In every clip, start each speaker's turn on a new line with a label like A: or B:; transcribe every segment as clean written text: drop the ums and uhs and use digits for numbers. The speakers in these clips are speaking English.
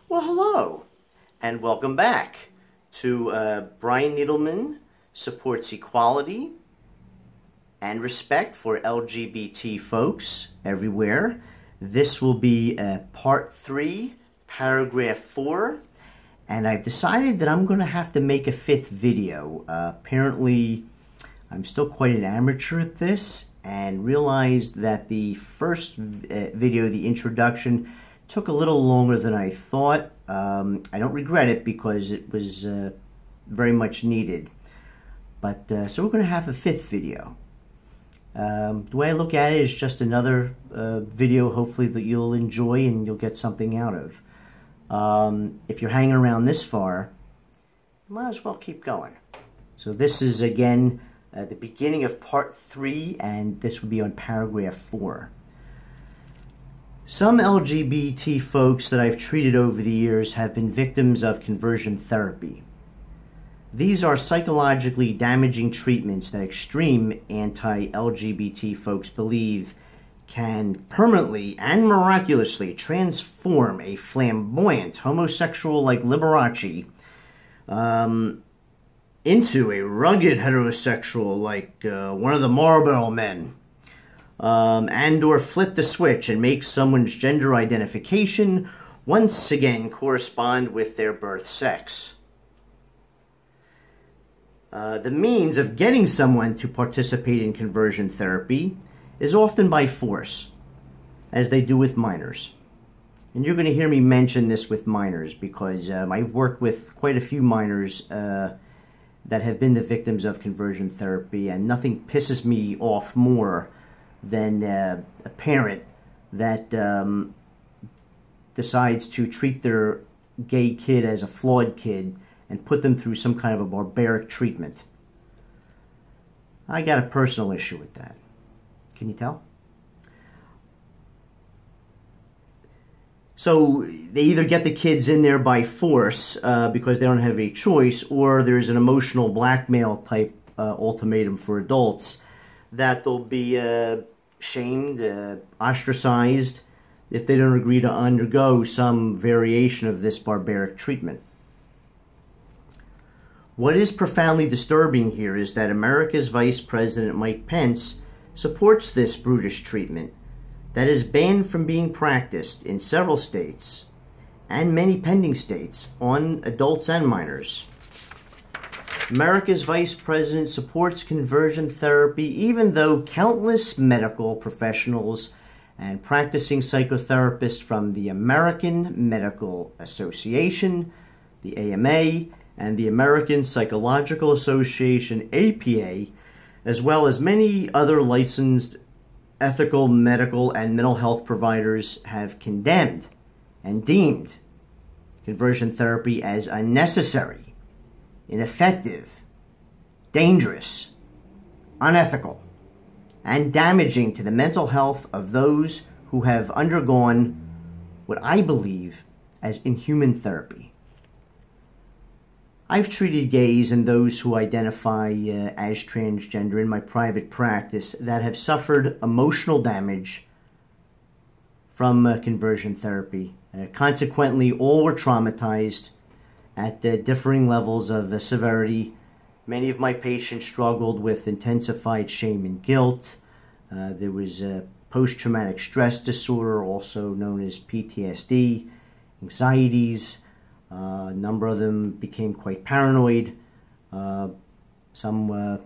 A: Well, hello, and welcome back to Brian Needleman Supports Equality and Respect for LGBT folks everywhere. This will be part 3, paragraph 4, and I've decided that I'm going to have to make a 5th video. Apparently, I'm still quite an amateur at this, and realized that the first video, the introduction, took a little longer than I thought. I don't regret it because it was very much needed. But so we're going to have a 5th video. The way I look at it is just another video, hopefully, that you'll enjoy and you'll get something out of. If you're hanging around this far, you might as well keep going. So this is, again, the beginning of part 3, and this will be on paragraph 4. Some LGBT folks that I've treated over the years have been victims of conversion therapy. These are psychologically damaging treatments that extreme anti-LGBT folks believe can permanently and miraculously transform a flamboyant homosexual like Liberace into a rugged heterosexual like one of the Marlboro Men. And or flip the switch and make someone's gender identification once again correspond with their birth sex. The means of getting someone to participate in conversion therapy is often by force, as they do with minors. And you're going to hear me mention this with minors because I've worked with quite a few minors that have been the victims of conversion therapy, and nothing pisses me off more than a parent that decides to treat their gay kid as a flawed kid and put them through some kind of a barbaric treatment. I got a personal issue with that. Can you tell? So they either get the kids in there by force because they don't have a choice, or there's an emotional blackmail type ultimatum for adults that they'll be shamed, ostracized, if they don't agree to undergo some variation of this barbaric treatment. What is profoundly disturbing here is that America's Vice President Mike Pence supports this brutish treatment that is banned from being practiced in several states and many pending states on adults and minors. America's Vice President supports conversion therapy even though countless medical professionals and practicing psychotherapists from the American Medical Association, the AMA, and the American Psychological Association, APA, as well as many other licensed ethical, medical, and mental health providers have condemned and deemed conversion therapy as unnecessary, ineffective, dangerous, unethical, and damaging to the mental health of those who have undergone what I believe as inhuman therapy. I've treated gays and those who identify as transgender in my private practice that have suffered emotional damage from conversion therapy. Consequently, all were traumatized at differing levels of severity. Many of my patients struggled with intensified shame and guilt. There was post-traumatic stress disorder, also known as PTSD, anxieties. A number of them became quite paranoid. Some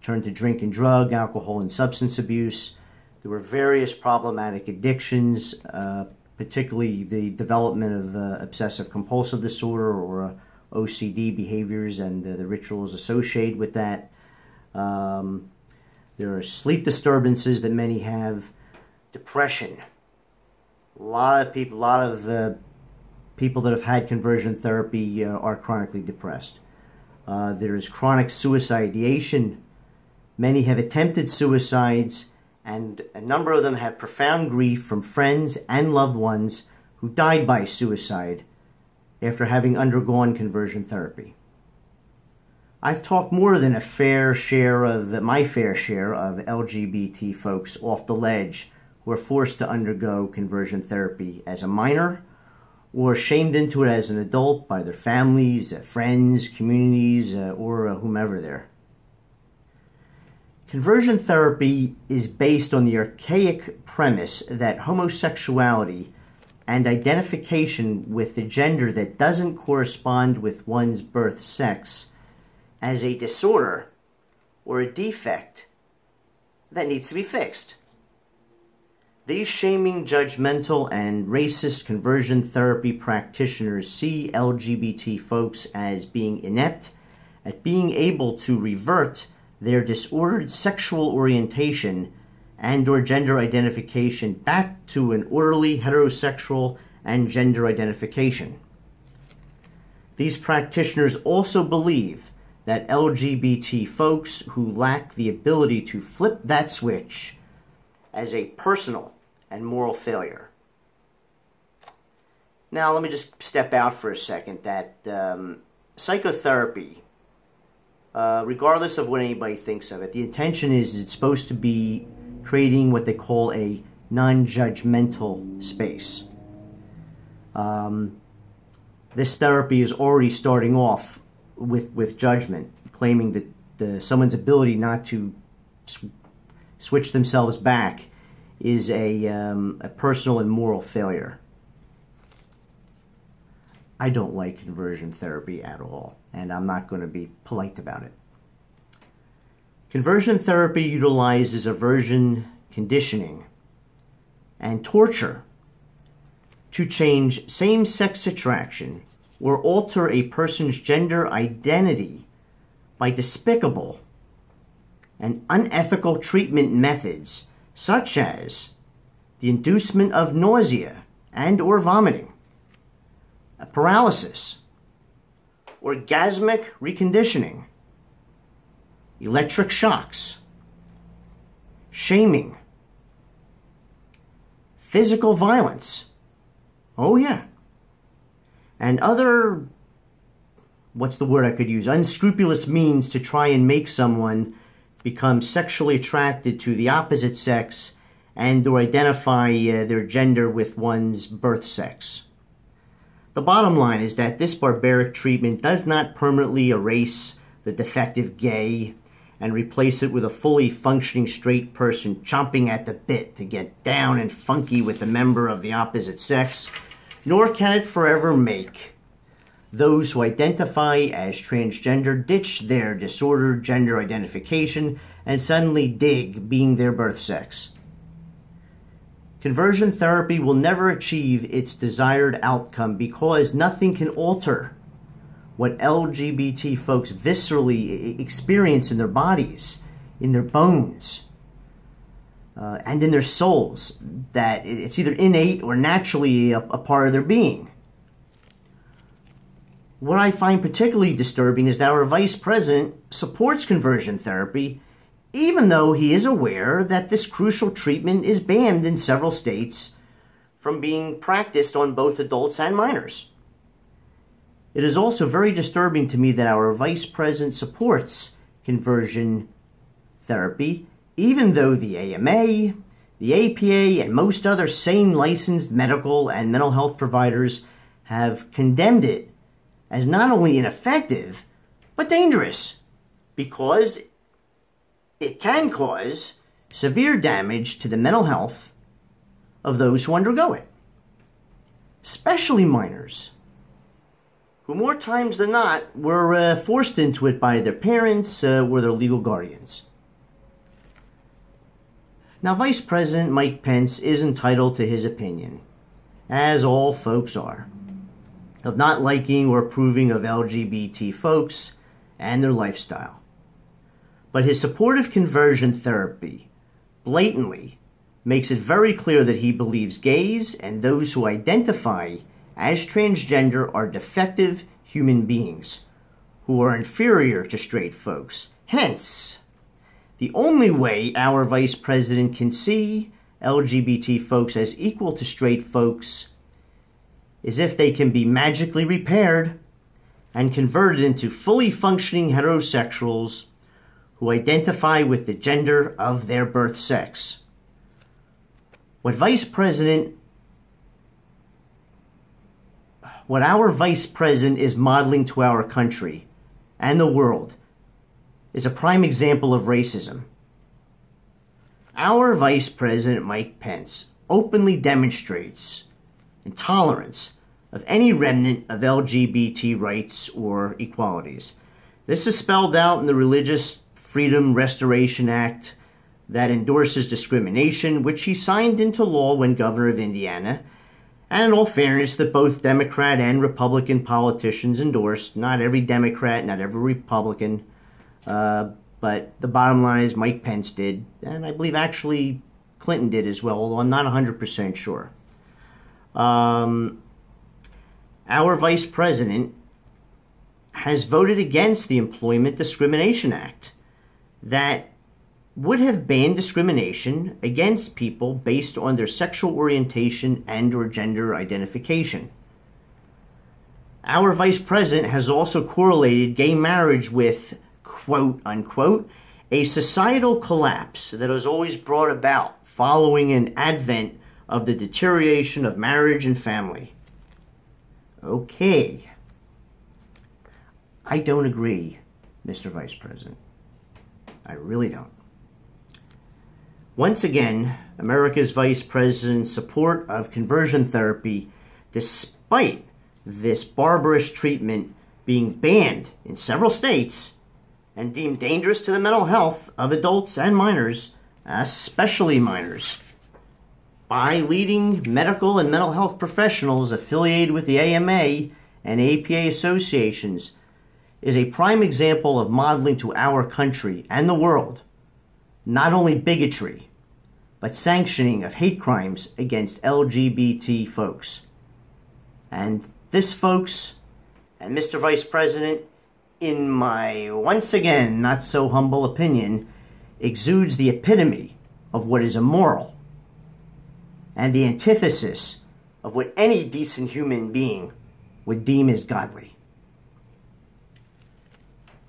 A: turned to drink and drug, alcohol, and substance abuse. There were various problematic addictions, particularly the development of obsessive-compulsive disorder or OCD behaviors and the rituals associated with that. There are sleep disturbances that many have, depression. A lot of people that have had conversion therapy are chronically depressed. There is chronic suicidation. Many have attempted suicides, and a number of them have profound grief from friends and loved ones who died by suicide after having undergone conversion therapy. I've talked more than my fair share of LGBT folks off the ledge who are forced to undergo conversion therapy as a minor or shamed into it as an adult by their families, friends, communities, or whomever there. Conversion therapy is based on the archaic premise that homosexuality and identification with the gender that doesn't correspond with one's birth sex as a disorder or a defect that needs to be fixed. These shaming, judgmental, and racist conversion therapy practitioners see LGBT folks as being inept at being able to revert their disordered sexual orientation and or gender identification back to an orderly heterosexual and gender identification. These practitioners also believe that LGBT folks who lack the ability to flip that switch as a personal and moral failure. Now, let me just step out for a second that psychotherapy, regardless of what anybody thinks of it, the intention is it's supposed to be creating what they call a non-judgmental space. This therapy is already starting off with judgment, claiming that someone's ability not to switch themselves back is a personal and moral failure. I don't like conversion therapy at all, and I'm not going to be polite about it. Conversion therapy utilizes aversion conditioning and torture to change same-sex attraction or alter a person's gender identity by despicable and unethical treatment methods such as the inducement of nausea and or vomiting, paralysis, orgasmic reconditioning, electric shocks, shaming, physical violence, oh yeah, and other, what's the word I could use, unscrupulous means to try and make someone become sexually attracted to the opposite sex and or identify their gender with one's birth sex. The bottom line is that this barbaric treatment does not permanently erase the defective gay and replace it with a fully functioning straight person chomping at the bit to get down and funky with a member of the opposite sex, nor can it forever make those who identify as transgender ditch their disordered gender identification and suddenly dig being their birth sex. Conversion therapy will never achieve its desired outcome because nothing can alter what LGBT folks viscerally experience in their bodies, in their bones, and in their souls, that it's either innate or naturally a part of their being. What I find particularly disturbing is that our vice president supports conversion therapy, even though he is aware that this crucial treatment is banned in several states from being practiced on both adults and minors. It is also very disturbing to me that our vice president supports conversion therapy, even though the AMA, the APA, and most other sane licensed medical and mental health providers have condemned it as not only ineffective, but dangerous, because it can cause severe damage to the mental health of those who undergo it, especially minors, who more times than not were forced into it by their parents or their legal guardians. Now, Vice President Mike Pence is entitled to his opinion, as all folks are, of not liking or approving of LGBT folks and their lifestyle. But his support of conversion therapy blatantly makes it very clear that he believes gays and those who identify as transgender are defective human beings who are inferior to straight folks. Hence, the only way our vice president can see LGBT folks as equal to straight folks is if they can be magically repaired and converted into fully functioning heterosexuals who identify with the gender of their birth sex. What Vice President what our vice president is modeling to our country and the world is a prime example of racism. Our Vice President Mike Pence openly demonstrates intolerance of any remnant of LGBT rights or equalities. This is spelled out in the Religious Freedom Restoration Act that endorses discrimination, which he signed into law when governor of Indiana, and in all fairness, that both Democrat and Republican politicians endorsed. Not every Democrat, not every Republican, but the bottom line is Mike Pence did, and I believe actually Clinton did as well, although I'm not 100% sure. Our vice president has voted against the Employment Discrimination Act that would have banned discrimination against people based on their sexual orientation and or gender identification. Our vice president has also correlated gay marriage with, quote unquote, a societal collapse that is always brought about following an advent of the deterioration of marriage and family. Okay. I don't agree, Mr. Vice President. I really don't. Once again, America's Vice President's support of conversion therapy, despite this barbarous treatment being banned in several states and deemed dangerous to the mental health of adults and minors, especially minors, by leading medical and mental health professionals affiliated with the AMA and APA associations, is a prime example of modeling to our country and the world not only bigotry, but sanctioning of hate crimes against LGBT folks. And this, folks, and Mr. Vice President, in my once again not so humble opinion, exudes the epitome of what is immoral and the antithesis of what any decent human being would deem as godly.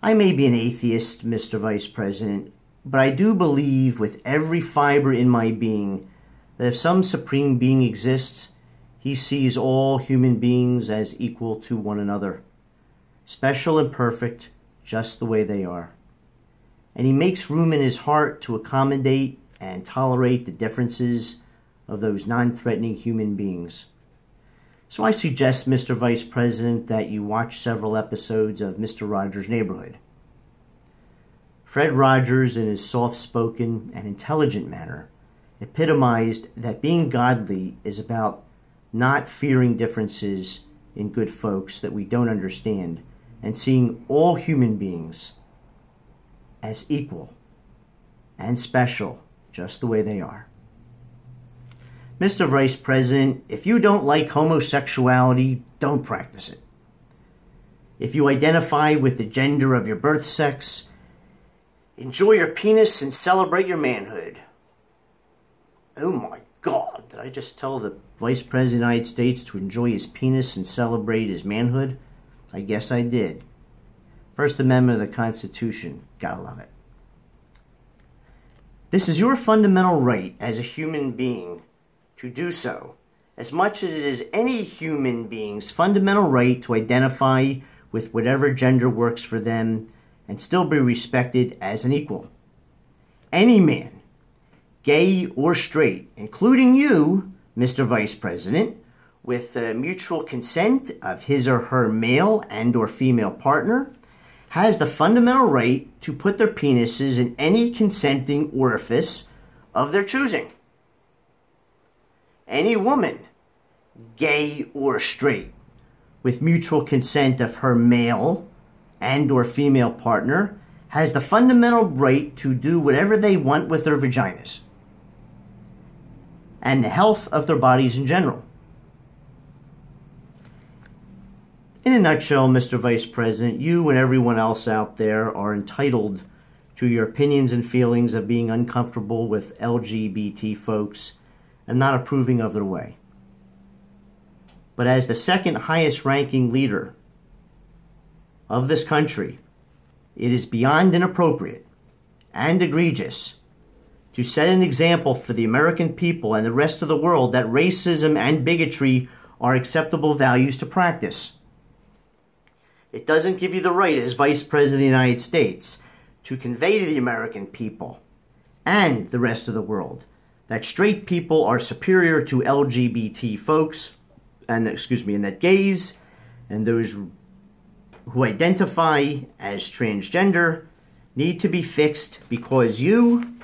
A: I may be an atheist, Mr. Vice President, but I do believe with every fiber in my being that if some supreme being exists, he sees all human beings as equal to one another, special and perfect, just the way they are. And he makes room in his heart to accommodate and tolerate the differences of those non-threatening human beings. So I suggest, Mr. Vice President, that you watch several episodes of Mr. Rogers' Neighborhood. Fred Rogers, in his soft-spoken and intelligent manner, epitomized that being godly is about not fearing differences in good folks that we don't understand and seeing all human beings as equal and special, just the way they are. Mr. Vice President, if you don't like homosexuality, don't practice it. If you identify with the gender of your birth sex, enjoy your penis and celebrate your manhood. Oh my God, did I just tell the Vice President of the United States to enjoy his penis and celebrate his manhood? I guess I did. First Amendment of the Constitution, gotta love it. This is your fundamental right as a human being to do so, as much as it is any human being's fundamental right to identify with whatever gender works for them and still be respected as an equal. Any man, gay or straight, including you, Mr. Vice President, with the mutual consent of his or her male and or female partner, has the fundamental right to put their penises in any consenting orifice of their choosing. Any woman, gay or straight, with mutual consent of her male and or female partner, has the fundamental right to do whatever they want with their vaginas and the health of their bodies in general. In a nutshell, Mr. Vice President, you and everyone else out there are entitled to your opinions and feelings of being uncomfortable with LGBT folks and not approving of their way. But as the second highest ranking leader of this country, it is beyond inappropriate and egregious to set an example for the American people and the rest of the world that racism and bigotry are acceptable values to practice. It doesn't give you the right as Vice President of the United States to convey to the American people and the rest of the world that straight people are superior to LGBT folks, and that gays and those who identify as transgender need to be fixed because you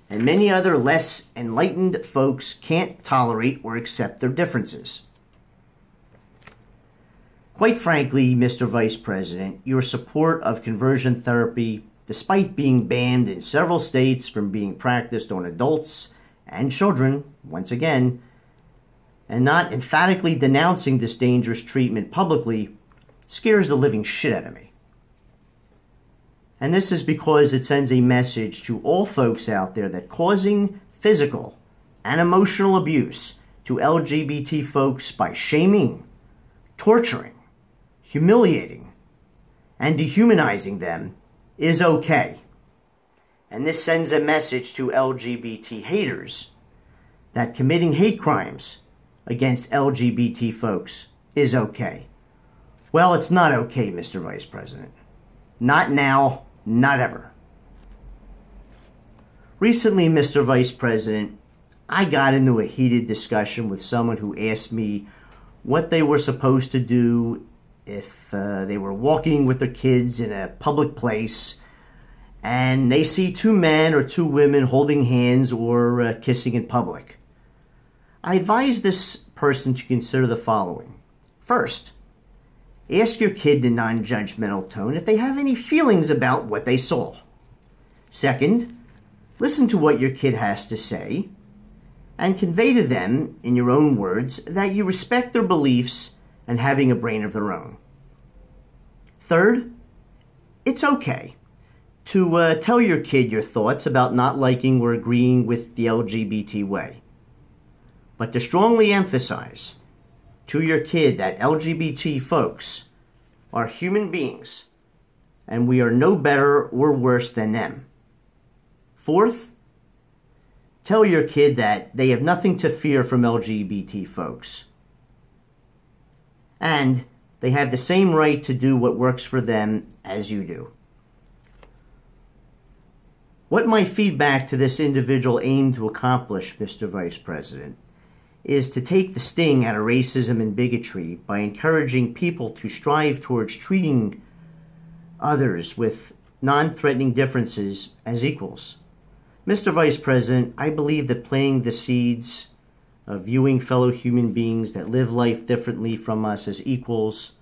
A: and many other less enlightened folks can't tolerate or accept their differences. Quite frankly, Mr. Vice President, your support of conversion therapy, despite being banned in several states from being practiced on adults and children, once again, and not emphatically denouncing this dangerous treatment publicly, scares the living shit out of me. And this is because it sends a message to all folks out there that causing physical and emotional abuse to LGBT folks by shaming, torturing, humiliating, and dehumanizing them is okay. And this sends a message to LGBT haters that committing hate crimes against LGBT folks is okay. Well, it's not okay, Mr. Vice President. Not now, not ever. Recently, Mr. Vice President, I got into a heated discussion with someone who asked me what they were supposed to do if they were walking with their kids in a public place and they see two men or two women holding hands or kissing in public. I advise this person to consider the following. First, ask your kid in a non-judgmental tone if they have any feelings about what they saw. Second, listen to what your kid has to say and convey to them, in your own words, that you respect their beliefs and having a brain of their own. Third, it's okay to tell your kid your thoughts about not liking or agreeing with the LGBT way, but to strongly emphasize to your kid that LGBT folks are human beings and we are no better or worse than them. Fourth, tell your kid that they have nothing to fear from LGBT folks and they have the same right to do what works for them as you do. What my feedback to this individual aimed to accomplish, Mr. Vice President, is to take the sting out of racism and bigotry by encouraging people to strive towards treating others with non-threatening differences as equals. Mr. Vice President, I believe that planting the seeds of viewing fellow human beings that live life differently from us as equals,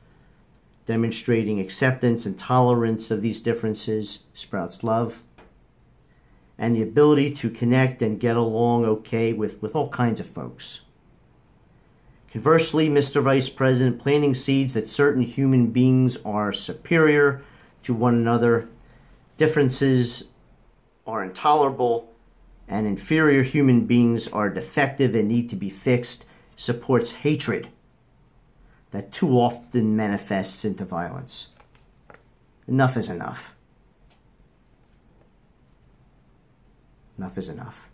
A: demonstrating acceptance and tolerance of these differences, sprouts love, and the ability to connect and get along okay with all kinds of folks. Conversely, Mr. Vice President, planting seeds that certain human beings are superior to one another, differences are intolerable, and inferior human beings are defective and need to be fixed, supports hatred that too often manifests into violence. Enough is enough. Enough is enough.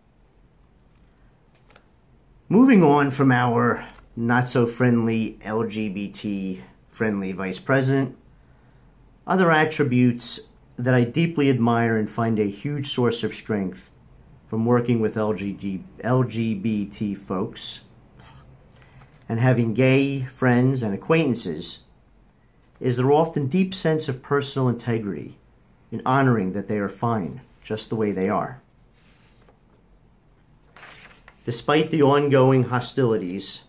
A: Moving on from our not-so-friendly LGBT-friendly Vice President, other attributes that I deeply admire and find a huge source of strength from working with LGBT folks and having gay friends and acquaintances is their often deep sense of personal integrity in honoring that they are fine just the way they are. Despite the ongoing hostilities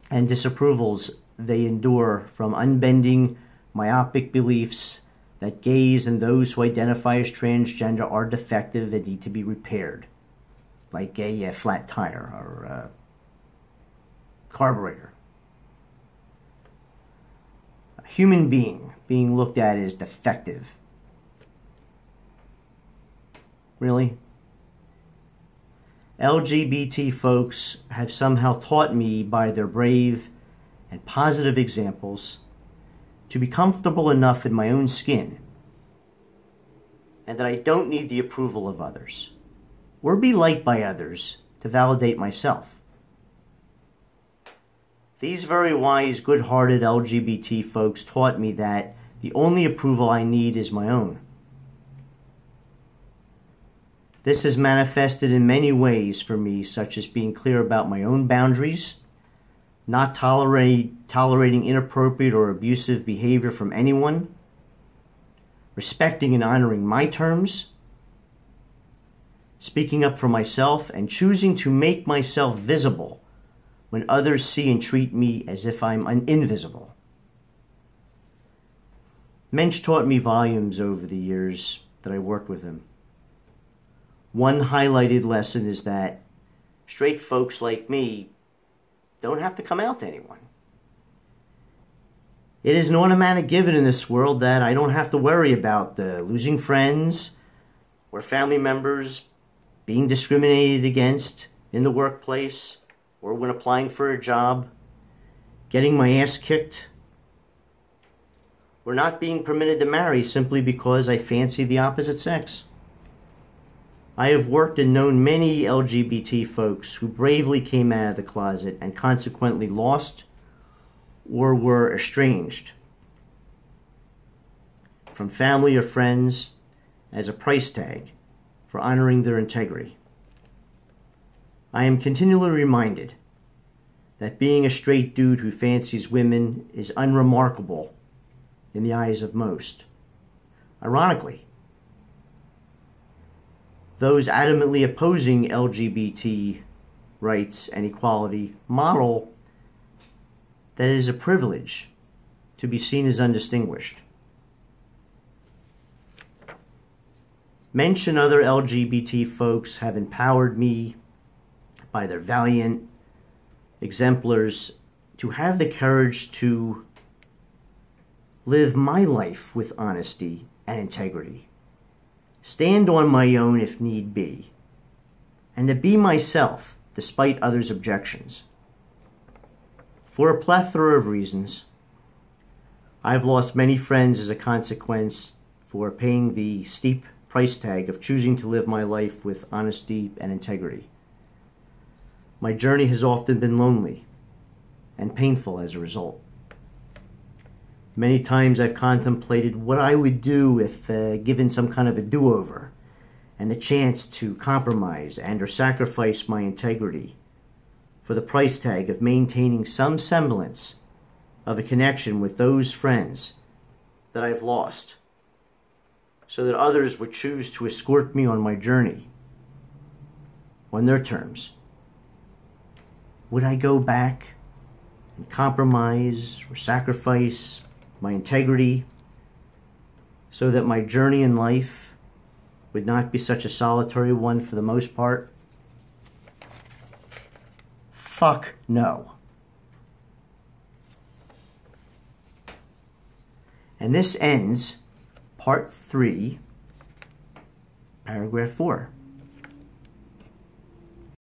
A: and disapprovals they endure from unbending, myopic beliefs that gays and those who identify as transgender are defective and need to be repaired, like a flat tire or a carburetor. A human being being looked at as defective. Really? LGBT folks have somehow taught me by their brave and positive examples to be comfortable enough in my own skin and that I don't need the approval of others or be liked by others to validate myself. These very wise, good-hearted LGBT folks taught me that the only approval I need is my own. This has manifested in many ways for me, such as being clear about my own boundaries, not tolerating inappropriate or abusive behavior from anyone, respecting and honoring my terms, speaking up for myself, and choosing to make myself visible when others see and treat me as if I'm invisible. Mensch taught me volumes over the years that I worked with him. One highlighted lesson is that straight folks like me don't have to come out to anyone. It is an automatic given in this world that I don't have to worry about losing friends or family members, being discriminated against in the workplace or when applying for a job, getting my ass kicked, or not being permitted to marry simply because I fancy the opposite sex. I have worked and known many LGBT folks who bravely came out of the closet and consequently lost or were estranged from family or friends as a price tag for honoring their integrity. I am continually reminded that being a straight dude who fancies women is unremarkable in the eyes of most. Ironically, those adamantly opposing LGBT rights and equality model that it is a privilege to be seen as undistinguished. Mensch and other LGBT folks have empowered me by their valiant exemplars to have the courage to live my life with honesty and integrity, stand on my own if need be, and to be myself despite others' objections. For a plethora of reasons, I've lost many friends as a consequence for paying the steep price tag of choosing to live my life with honesty and integrity. My journey has often been lonely and painful as a result. Many times I've contemplated what I would do if given some kind of a do-over and the chance to compromise and or sacrifice my integrity for the price tag of maintaining some semblance of a connection with those friends that I've lost, so that others would choose to escort me on my journey on their terms. Would I go back and compromise or sacrifice my integrity so that my journey in life would not be such a solitary one for the most part? Fuck no. And this ends part 3, paragraph 4.